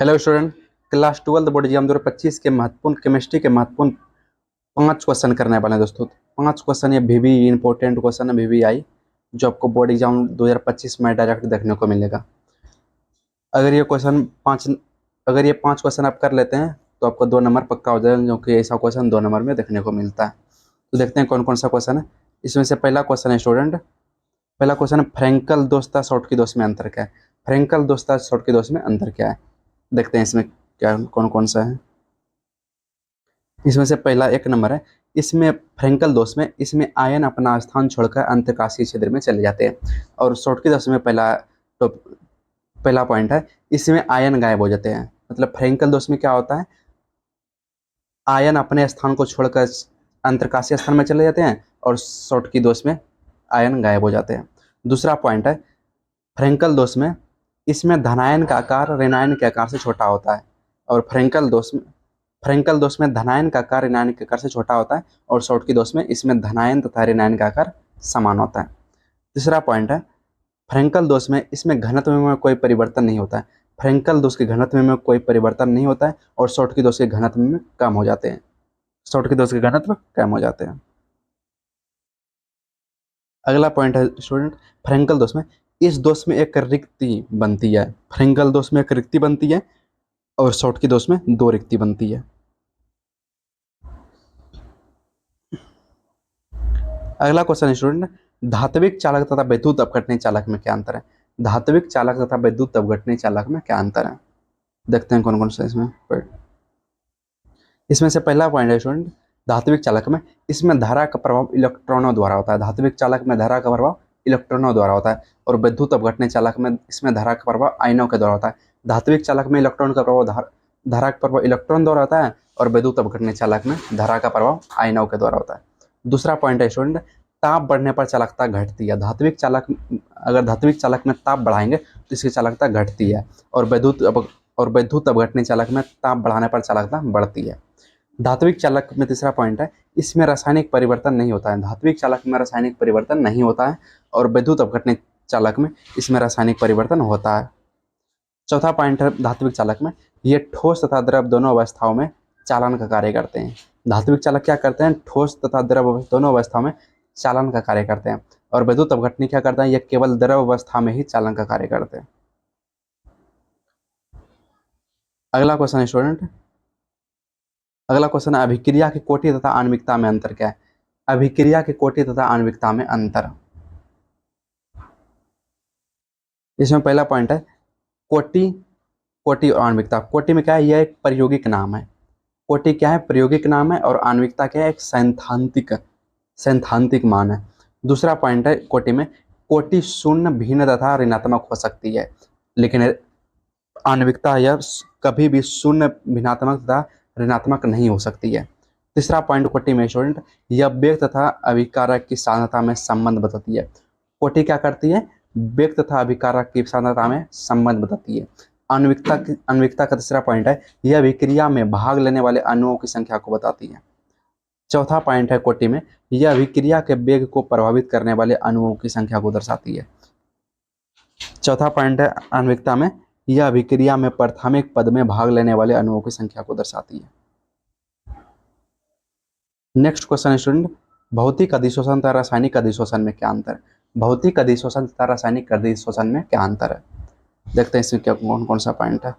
Hello student. Class 12 board exam 2025 के महत्वपूर्ण chemistry के महत्वपूर्ण 5 क्वेश्चन करने वाले हैं दोस्तों। 5 क्वेश्चन ये वीवी इंपॉर्टेंट क्वेश्चन है, वीवीआई, जो आपको बोर्ड एग्जाम 2025 में डायरेक्ट देखने को मिलेगा। अगर ये क्वेश्चन 5 अगर ये 5 क्वेश्चन आप कर लेते हैं तो आपको 2 नंबर पक्का हो जाएगा, क्योंकि ऐसा क्वेश्चन 2 नंबर में देखने को मिलता है। तो देखते हैं कौन कौन सा क्वेश्चन है। इसमें से पहला क्वेश्चन है स्टूडेंट, पहला क्वेश्चन है फ्रैंकल दोष तथा शॉर्टकी दोष में अंतर क्या है। फ्रैंकल दोष तथा शॉर्टकी दोष में अंतर क्या है, देखते हैं इसमें क्या कौन कौन सा है। इसमें से पहला 1 नंबर है, इसमें फ्रैंकल दोष में इसमें आयन अपना स्थान छोड़कर अंतःकाशीय छिद्र में चले जाते हैं। और शॉर्टकी दोष में पहला पॉइंट है, इसमें आयन गायब हो जाते हैं। मतलब फ्रैंकल दोष में क्या होता है, आयन अपने स्थान को छोड़कर अंतःकाशीय स्थान में चले जाते हैं, और शॉर्टकी दोष में आयन गायब हो जाते हैं। दूसरा पॉइंट है, फ्रैंकल दोष में इसमें धनायन का आकार ऋणायन के आकार से छोटा होता है, और फ्रैंकल दोष में धनायन का आकार ऋणायन के आकार से छोटा होता है, और शॉर्टकी दोष में इसमें धनायन तथा ऋणायन का आकार समान होता है। तीसरा पॉइंट है, फ्रैंकल दोष में इसमें घनत्व में कोई परिवर्तन नहीं होता है। फ्रैंकल दोष के घनत्व में कोई परिवर्तन नहीं होता है, और शॉर्टकी दोष के घनत्व में कम हो जाते हैं। शॉर्टकी दोष के घनत्व कम हो जाते हैं। अगला पॉइंट है स्टूडेंट, फ्रैंकल दोष में इस दोष में एक रिक्ति बनती है। फ्रैंकल दोष में एक रिक्ति बनती है, और शॉर्टकी दोष में 2 रिक्ति बनती है। अगला क्वेश्चन है स्टूडेंट, धात्विक चालक तथा वैद्युत अपघटनीय चालक में क्या अंतर है। धात्विक चालक तथा वैद्युत अपघटनीय चालक में क्या अंतर है, देखते हैं कौन कौन सा इसमें से पहला पॉइंट है स्टूडेंट, धात्विक चालक में इसमें धारा का प्रभाव इलेक्ट्रॉनों द्वारा होता है। धात्विक चालक में धारा का प्रभाव इलेक्ट्रॉनों द्वारा होता है, और वैद्युत अपघटनीय चालक में इसमें धारा का प्रभाव आयनों के द्वारा होता है। धात्विक चालक में इलेक्ट्रॉन का प्रभाव धारा का प्रभाव इलेक्ट्रॉन द्वारा होता है, और वैद्युत अपघटनीय चालक में धारा का प्रभाव आयनों के द्वारा होता है। दूसरा पॉइंट है स्टूडेंट, ताप बढ़ने पर चालकता घटती है। अगर धात्विक चालक में ताप बढ़ाएंगे तो इसकी चालकता घटती है, और वैद्युत अपघटनीय चालक में ताप बढ़ाने पर चालकता बढ़ती है। धात्विक चालक में तीसरा पॉइंट है, इसमें रासायनिक परिवर्तन नहीं होता है। धात्विक चालक में रासायनिक परिवर्तन नहीं होता है, और वैद्युत अपघटनीय चालक में इसमें रासायनिक परिवर्तन होता है। चौथा पॉइंट है, धात्विक चालक में ये ठोस तथा द्रव दोनों अवस्थाओं में चालन का कार्य करते हैं। धात्विक चालक क्या करते हैं, ठोस तथा द्रव दोनों अवस्थाओं में चालन का कार्य करते हैं, और वैद्युत अपघटनीय क्या करते हैं, ये केवल द्रव अवस्था में ही चालन का कार्य करते हैं। अगला क्वेश्चन है स्टूडेंट, अगला क्वेश्चन है, अभिक्रिया की कोटि तथा आणविकता में अंतर क्या है। अभिक्रिया की कोटि तथा आणविकता में अंतर, इसमें पहला पॉइंट है, कोटि और आणविकता। कोटि में क्या है, यह एक प्रायोगिक नाम है। कोटि क्या है, प्रायोगिक नाम है, और आणविकता क्या है, एक सैद्धांतिक मान है। दूसरा पॉइंट है, कोटि में कोटि शून्य भिन्न तथा ऋणात्मक हो सकती है, लेकिन आणविकता यह कभी भी शून्य भिन्नात्मक तथा ऋणात्मक नहीं हो सकती है। तीसरा पॉइंट, कोटि में स्टूडेंट यह वेग तथा अभिकारक की सांद्रता में संबंध बताती है। कोटि क्या करती है, वेग तथा अभिकारक की सांद्रता में संबंध बताती है। आणविकता का तीसरा पॉइंट है, यह अभिक्रिया में भाग लेने वाले अणुओं की संख्या को बताती है। चौथा पॉइंट है, कोटि में यह अभिक्रिया के वेग को प्रभावित करने वाले अणुओं की संख्या को दर्शाती है। चौथा पॉइंट है, आणविकता में यह अभिक्रिया में प्राथमिक पद में भाग लेने वाले अणुओं की संख्या को दर्शाती है। नेक्स्ट क्वेश्चन स्टूडेंट, भौतिक अधिशोषण तथा रासायनिक अधिशोषण में क्या अंतर है। भौतिक अधिशोषण तथा रासायनिक अधिशोषण में क्या अंतर है, देखते हैं इसमें क्या कौन कौन सा पॉइंट है।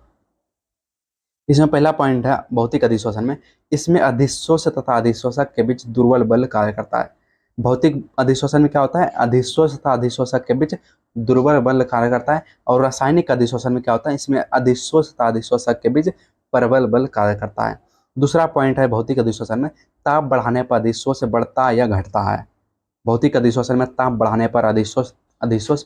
इसमें पहला पॉइंट है, भौतिक अधिशोषण में इसमें अधिशोष तथा अधिशोषक के बीच दुर्बल बल कार्य करता है। भौतिक अधिशोषण में क्या होता है, अधिशोष तथा अधिशोषक के बीच दुर्बल बल कार्य करता है, और रासायनिक अधिशोषण में क्या होता है, इसमें अधिशोष तथा अधिशोषक के बीच प्रबल बल कार्य करता है। दूसरा पॉइंट है, भौतिक अधिशोषण में ताप बढ़ाने पर अधिशोष बढ़ता या घटता है। भौतिक अधिशोषण में ताप बढ़ाने पर अधिशोष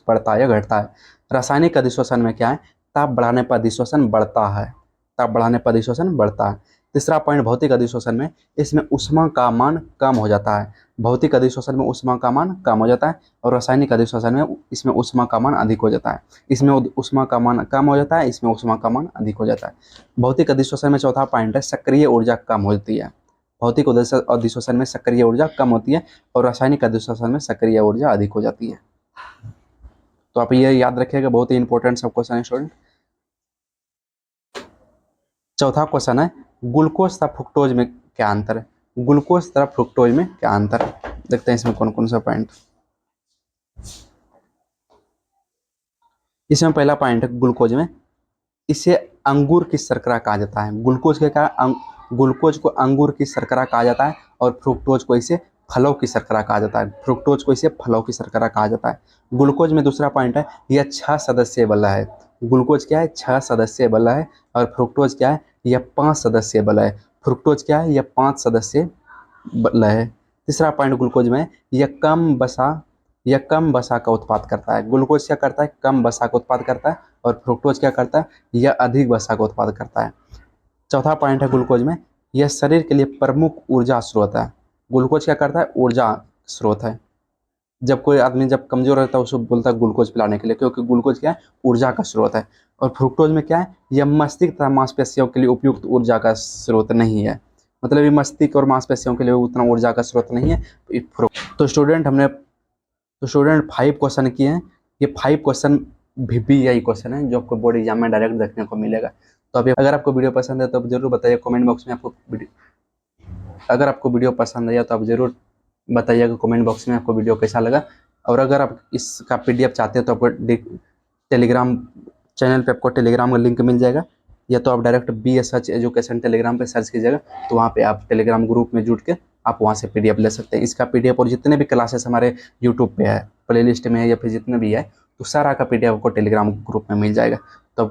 बढ़ता या घटता है। रासायनिक अधिशोषण में क्या है, ताप बढ़ाने पर अधिशोषण बढ़ता है। ताप बढ़ाने पर अधिशोषण बढ़ता है। तीसरा पॉइंट, भौतिक अधिशोषण में इसमें ऊष्मा का मान कम हो जाता है। भौतिक अधिशोषण में ऊष्मा का मान कम हो जाता है, और रासायनिक अधिशोषण में इसमें ऊष्मा का मान अधिक हो जाता है। इसमें ऊष्मा का मान कम हो जाता है, इसमें ऊष्मा का मान अधिक हो जाता है। भौतिक अधिशोषण में चौथा पॉइंट है, सक्रिय ऊर्जा कम होती है। भौतिक अधिशोषण में सक्रिय ऊर्जा कम होती है, और रासायनिक अधिशोषण में सक्रिय ऊर्जा अधिक हो जाती है। तो आप ये याद रखिएगा, बहुत ही इंपॉर्टेंट सब क्वेश्चन है स्टूडेंट। चौथा क्वेश्चन है ग्लूकोज तथा फ्रुक्टोज में क्या अंतर है। ग्लूकोज तथा फ्रुक्टोज में क्या अंतर है, देखते हैं इसमें कौन कौन सा पॉइंट। इसमें पहला पॉइंट है ग्लूकोज में, इसे अंगूर की शर्करा कहा जाता है। ग्लूकोज के क्या, ग्लूकोज को अंगूर की शर्करा कहा जाता है और फ्रुक्टोज को इसे फलों की शर्करा कहा जाता है। फ्रुक्टोज को इसे फलों की शर्करा कहा जाता है। ग्लूकोज में दूसरा पॉइंट है यह 6 सदस्यीय बल है। ग्लूकोज क्या है, 6 सदस्यीय बल है और फ्रुक्टोज क्या है, यह 5 सदस्यीय बल है। फ्रुक्टोज क्या है, यह 5 सदस्यीय बल है। तीसरा पॉइंट ग्लूकोज में, यह कम वसा का उत्पाद करता है। ग्लूकोज क्या करता है, कम वसा का उत्पाद करता है और फ्रुक्टोज क्या करता है, यह अधिक वसा का उत्पाद करता है। चौथा पॉइंट है ग्लूकोज में, यह शरीर के लिए प्रमुख ऊर्जा स्रोत है। ग्लूकोज क्या करता है, ऊर्जा स्रोत है। जब कोई आदमी जब कमजोर रहता है उसको बोलता है ग्लूकोज पिलाने के लिए, क्योंकि ग्लूकोज क्या है, ऊर्जा का स्रोत है। और फ्रुक्टोज में क्या है, यह मस्तिष्क तथा मांसपेशियों के लिए उपयुक्त ऊर्जा का स्रोत नहीं है। मतलब ये मस्तिष्क और मांसपेशियों के लिए उतना ऊर्जा का स्रोत नहीं है। तो स्टूडेंट 5 क्वेश्चन किए हैं। ये 5 क्वेश्चन VBI क्वेश्चन है जो आपको बोर्ड एग्जाम में डायरेक्ट देखने को मिलेगा। तो अभी अगर आपको वीडियो पसंद है तो आप जरूर बताइए कमेंट बॉक्स में। अगर आपको वीडियो पसंद आया तो आप जरूर बताइएगा कमेंट बॉक्स में आपको वीडियो कैसा लगा। और अगर आप इसका PDF चाहते हैं तो आपको टेलीग्राम चैनल पे आपको टेलीग्राम का लिंक मिल जाएगा, या तो आप डायरेक्ट BSH एजुकेशन टेलीग्राम पे सर्च कीजिएगा तो वहाँ पे आप टेलीग्राम ग्रुप में जुड़ के आप वहाँ से PDF ले सकते हैं। इसका PDF और जितने भी क्लासेस हमारे यूट्यूब पे है, प्लेलिस्ट में है या फिर जितने भी है, तो सारा का PDF आपको टेलीग्राम ग्रुप में मिल जाएगा। तो